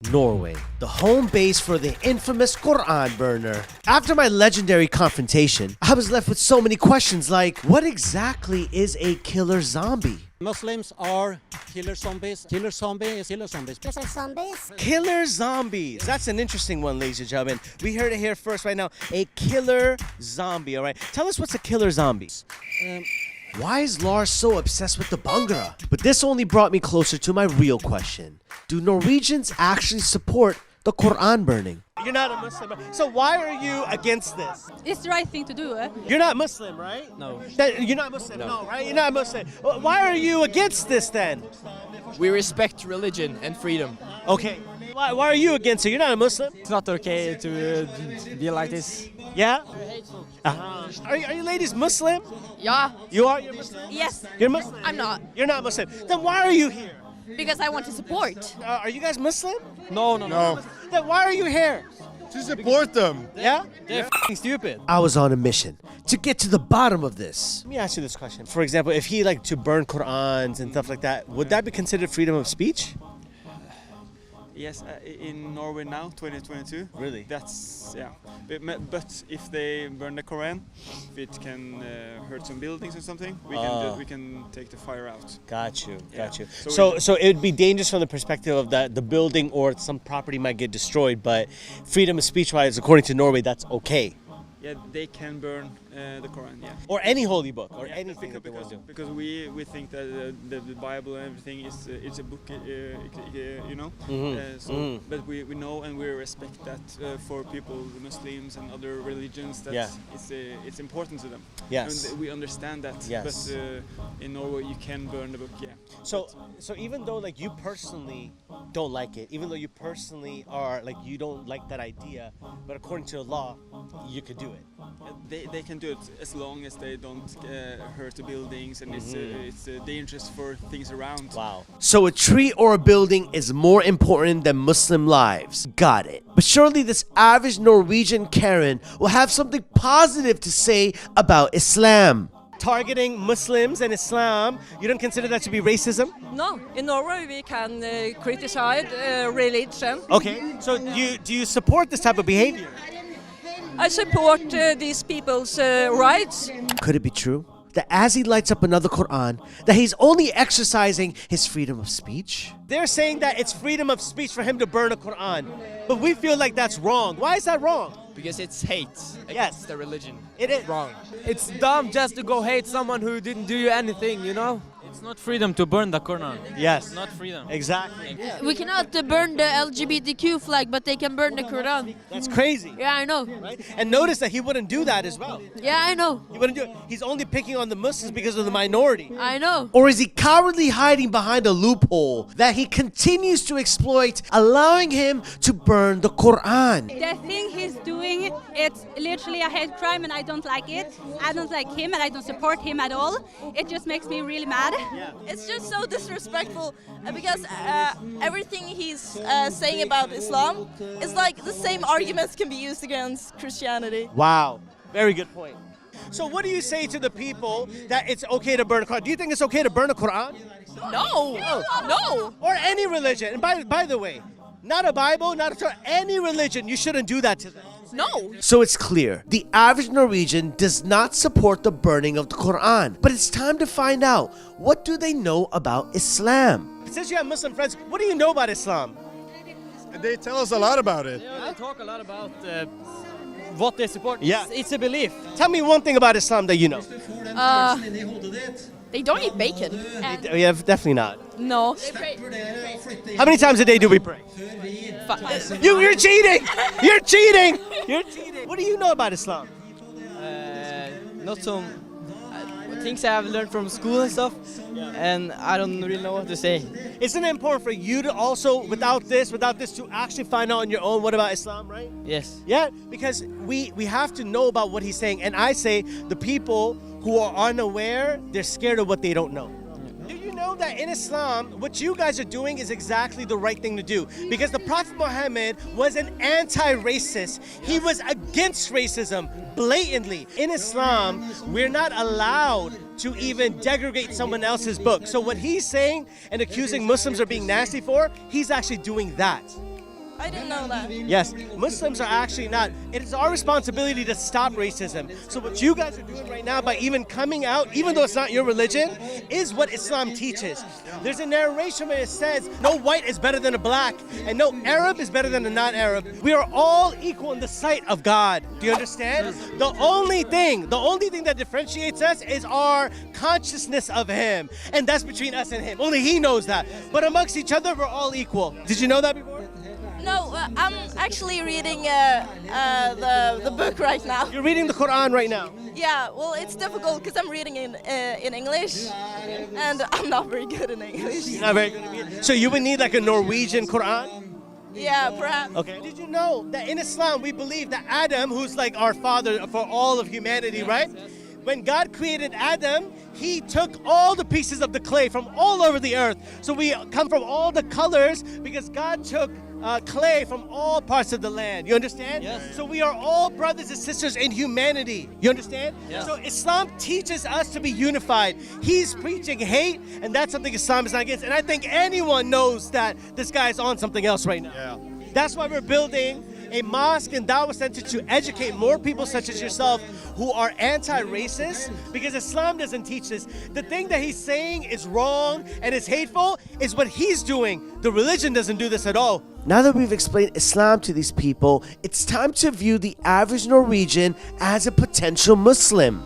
Norway, the home base for the infamous Qur'an burner. After my legendary confrontation, I was left with so many questions like, what exactly is a killer zombie? Muslims are killer zombies. Killer zombie is killer zombies. Killer zombies. That's an interesting one, ladies and gentlemen. We heard it here first right now. A killer zombie, all right? Tell us what's a killer zombie. Why is Lars so obsessed with the Bhangra? But this only brought me closer to my real question. Do Norwegians actually support the Qur'an burning? You're not a Muslim, so why are you against this? It's the right thing to do, eh? You're not Muslim, right? No. You're not Muslim, no, right? You're not Muslim. Well, why are you against this then? We respect religion and freedom. Okay. Why are you against it? You're not a Muslim? It's not okay to be like this. Yeah? Are you ladies Muslim? Yeah. You are? You're Muslim? Yes. You're Muslim? I'm not. You're not Muslim. Then why are you here? Because I want to support. Are you guys Muslim? No. Then why are you here? To support them. Yeah? They're f***ing stupid. I was on a mission to get to the bottom of this. Let me ask you this question. For example, if he like to burn Qur'ans and stuff like that, would that be considered freedom of speech? Yes, in Norway now, 2022. Really? That's, yeah. But if they burn the Quran, if it can hurt some buildings or something, we can take the fire out. Got you. So So it would be dangerous from the perspective of that the building or some property might get destroyed, but freedom of speech-wise, according to Norway, that's okay. Yeah, they can burn the Quran, yeah. Or any holy book, or Yeah, anything that they want to do. because we think that the Bible and everything is it's a book, you know. But we know and we respect that for people, the Muslims and other religions, that it's important to them. Yes. And we understand that. Yes. But in Norway you can burn the book, yeah. So even though like you personally don't like it, even though you personally are like you don't like that idea, but according to the law, you could do it. They can do it as long as they don't hurt the buildings and it's dangerous for things around. Wow. So a tree or a building is more important than Muslim lives. Got it. But surely this average Norwegian Karen will have something positive to say about Islam. Targeting Muslims and Islam, you don't consider that to be racism? No, in Norway we can criticize religion. Okay. So do you support this type of behavior? I support these people's rights. Could it be true that as he lights up another Qur'an, that he's only exercising his freedom of speech? They're saying that it's freedom of speech for him to burn a Qur'an, but we feel like that's wrong. Why is that wrong? Because it's hate against the religion. It is Wrong. It's dumb just to go hate someone who didn't do you anything, you know? It's not freedom to burn the Quran. Yes. Not freedom. Exactly. We cannot burn the LGBTQ flag, but they can burn the Quran. That's crazy. Yeah, I know. Right? And notice that he wouldn't do that as well. Yeah, I know. He wouldn't do it. He's only picking on the Muslims because of the minority. I know. Or is he cowardly hiding behind a loophole that he continues to exploit, allowing him to burn the Quran? The thing he's doing, it's literally a hate crime and I don't like it. I don't like him and I don't support him at all. It just makes me really mad. It's just so disrespectful because everything he's saying about Islam is like the same arguments can be used against Christianity. Wow. Very good point. So what do you say to the people that it's okay to burn a Quran? Do you think it's okay to burn a Quran? No. Or any religion? And by the way, not a Bible, not a Torah, any religion, you shouldn't do that to them. No. So it's clear, the average Norwegian does not support the burning of the Quran. But it's time to find out, what do they know about Islam? Since you have Muslim friends, what do you know about Islam? They tell us a lot about it. Yeah, they talk a lot about what they support. Yeah. It's a belief. Tell me one thing about Islam that you know. They don't eat bacon. Yeah, definitely not. No. How many times a day do we pray? You're cheating! You're cheating! You're cheating! What do you know about Islam? Not some things I have learned from school and stuff, and I don't really know what to say. Isn't it important for you to also, without this, to actually find out on your own what about Islam, right? Yes. Yeah, because we have to know about what he's saying. And I say the people who are unaware, they're scared of what they don't know. Do you know that in Islam, what you guys are doing is exactly the right thing to do? Because the Prophet Muhammad was an anti-racist. He was against racism blatantly. In Islam, we're not allowed to even degrade someone else's book. So what he's saying and accusing Muslims of being nasty for, he's actually doing that. I didn't know that. Yes, Muslims are actually not. It is our responsibility to stop racism. So what you guys are doing right now by even coming out, even though it's not your religion, is what Islam teaches. There's a narration where it says, no white is better than a black, and no Arab is better than a non-Arab. We are all equal in the sight of God. Do you understand? The only thing that differentiates us is our consciousness of Him. And that's between us and Him. Only He knows that. But amongst each other, we're all equal. Did you know that before? No, I'm actually reading the book right now. You're reading the Qur'an right now. Yeah, well, it's difficult because I'm reading in English, and I'm not very good in English. You're not very good at it. So you would need like a Norwegian Qur'an? Yeah, perhaps. Okay. Did you know that in Islam we believe that Adam, who's like our father for all of humanity, right? When God created Adam, He took all the pieces of the clay from all over the earth. So we come from all the colors because God took clay from all parts of the land. You understand? Yes. So we are all brothers and sisters in humanity. You understand? Yes. So Islam teaches us to be unified. He's preaching hate, and that's something Islam is not against. And I think anyone knows that this guy is on something else right now. Yeah. That's why we're building a mosque and dawah center to educate more people such as yourself who are anti-racist, because Islam doesn't teach this. The thing that he's saying is wrong and is hateful is what he's doing. The religion doesn't do this at all. Now that we've explained Islam to these people, it's time to view the average Norwegian as a potential Muslim.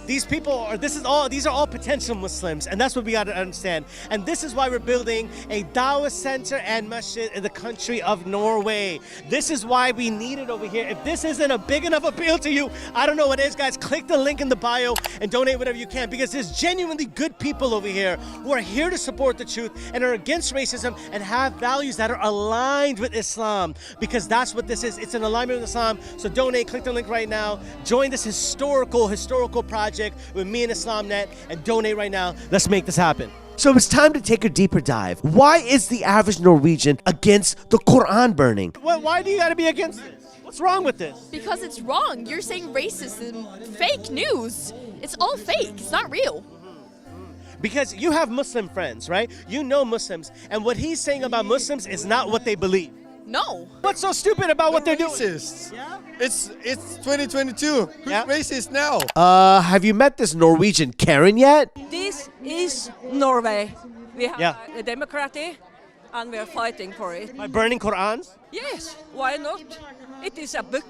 These people are, these are all potential Muslims, and that's what we got to understand. And this is why we're building a dawah center and masjid in the country of Norway. This is why we need it over here. If this isn't a big enough appeal to you, I don't know what is, guys. Click the link in the bio and donate whatever you can, because there's genuinely good people over here who are here to support the truth and are against racism and have values that are aligned with Islam, because that's what this is. It's an alignment with Islam. So donate, click the link right now. Join this historical project with me and IslamNet, and donate right now. Let's make this happen. So it's time to take a deeper dive. Why is the average Norwegian against the Qur'an burning? Why do you got to be against this? What's wrong with this? Because it's wrong. You're saying racism, fake news. It's all fake. It's not real. Because you have Muslim friends, right? You know Muslims, and what he's saying about Muslims is not what they believe. No. What's so stupid about what they're doing? Racists. Yeah? It's 2022. Who's Yeah. racist now? Have you met this Norwegian Karen yet? This is Norway. We have Yeah. a democracy, and we are fighting for it. By burning Qur'ans? Yes, why not? It is a book.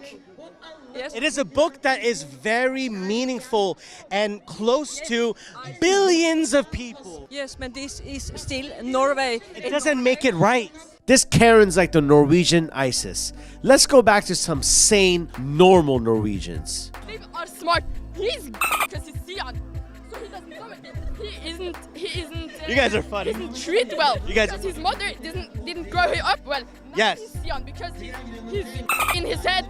Yes. It is a book that is very meaningful and close to billions of people. Yes, but this is still Norway. It doesn't make it right. This Karen's like the Norwegian ISIS. Let's go back to some sane, normal Norwegians. They are smart. He's because he's Sian. So he doesn't know it. He isn't. You guys are funny. He isn't treated well. You guys- because his mother didn't grow him up well. Now Yes. He's Sian because he's in his head.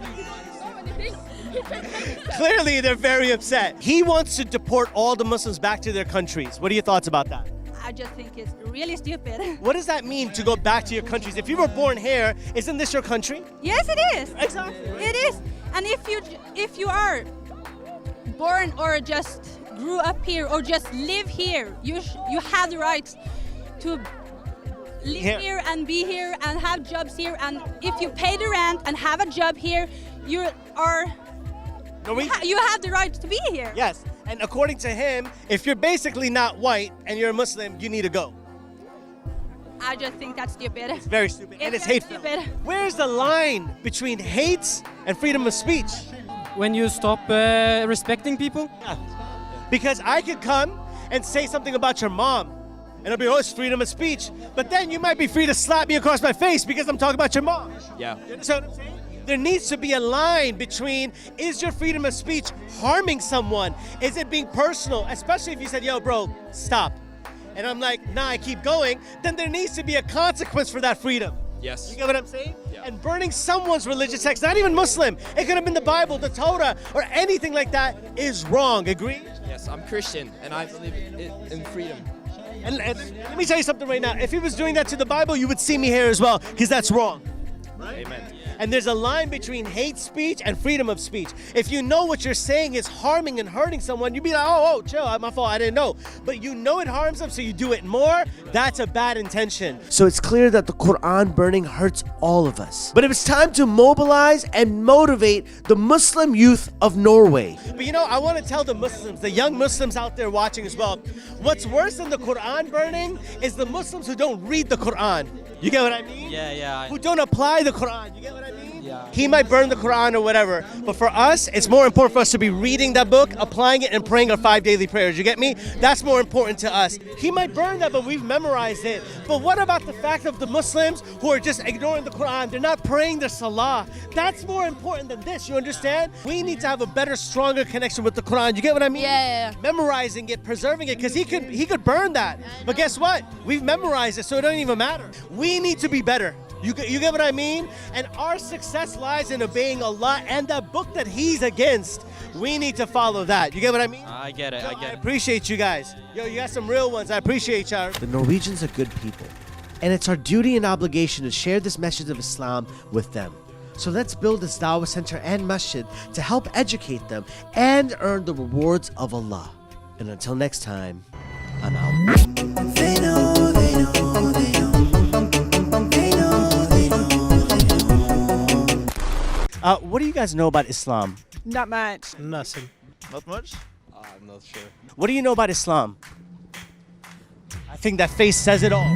So many things. He can't help himself. Clearly, they're very upset. He wants to deport all the Muslims back to their countries. What are your thoughts about that? I just think it's really stupid. What does that mean to go back to your countries? If you were born here, isn't this your country? Yes, it is. Exactly. It is. And if you are born or just grew up here or just live here, you have the right to live here and be here and have jobs here. And if you pay the rent and have a job here, you have the right to be here. Yes. And according to him, if you're basically not white and you're a Muslim, you need to go. I just think that's stupid. It's very stupid. And it's very hateful. stupid. Where's the line between hate and freedom of speech? When you stop respecting people? Yeah. Because I could come and say something about your mom, and I'll be, oh, it's freedom of speech. But then you might be free to slap me across my face because I'm talking about your mom. Yeah. You understand what I'm saying? There needs to be a line between, is your freedom of speech harming someone? Is it being personal? Especially if you said, yo, bro, stop. And I'm like, nah, I keep going. Then there needs to be a consequence for that freedom. Yes. You get what I'm saying? Yeah. And burning someone's religious text, not even Muslim, it could have been the Bible, the Torah, or anything like that, is wrong. Agree? Yes, I'm Christian and I believe in freedom. And let me tell you something right now. If he was doing that to the Bible, you would see me here as well, because that's wrong. Amen. And there's a line between hate speech and freedom of speech. If you know what you're saying is harming and hurting someone, you'd be like, oh, chill, my fault, I didn't know. But you know it harms them, so you do it more. That's a bad intention. So it's clear that the Qur'an burning hurts all of us. But it was time to mobilize and motivate the Muslim youth of Norway. But you know, I want to tell the Muslims, the young Muslims out there watching as well, what's worse than the Qur'an burning is the Muslims who don't read the Qur'an. You get what I mean? Yeah. Who don't apply the Qur'an. You get what I mean? Yeah. He might burn the Qur'an or whatever, but for us, it's more important for us to be reading that book, applying it, and praying our 5 daily prayers. You get me? That's more important to us. He might burn that, but we've memorized it. But what about the fact of the Muslims who are just ignoring the Qur'an? They're not praying their salah. That's more important than this, you understand? We need to have a better, stronger connection with the Qur'an. You get what I mean? Yeah. Memorizing it, preserving it, because he could burn that. But guess what? We've memorized it, so it doesn't even matter. We need to be better. You get what I mean? And our success lies in obeying Allah and that book that he's against. We need to follow that. You get what I mean? I get it. I appreciate you guys. Yo, you got some real ones. I appreciate y'all. The Norwegians are good people, and it's our duty and obligation to share this message of Islam with them. So let's build this Dawah Center and Masjid to help educate them and earn the rewards of Allah. And until next time, I'm out. What do you guys know about Islam? Not much. Nothing. Not much? I'm not sure. What do you know about Islam? I think that face says it all.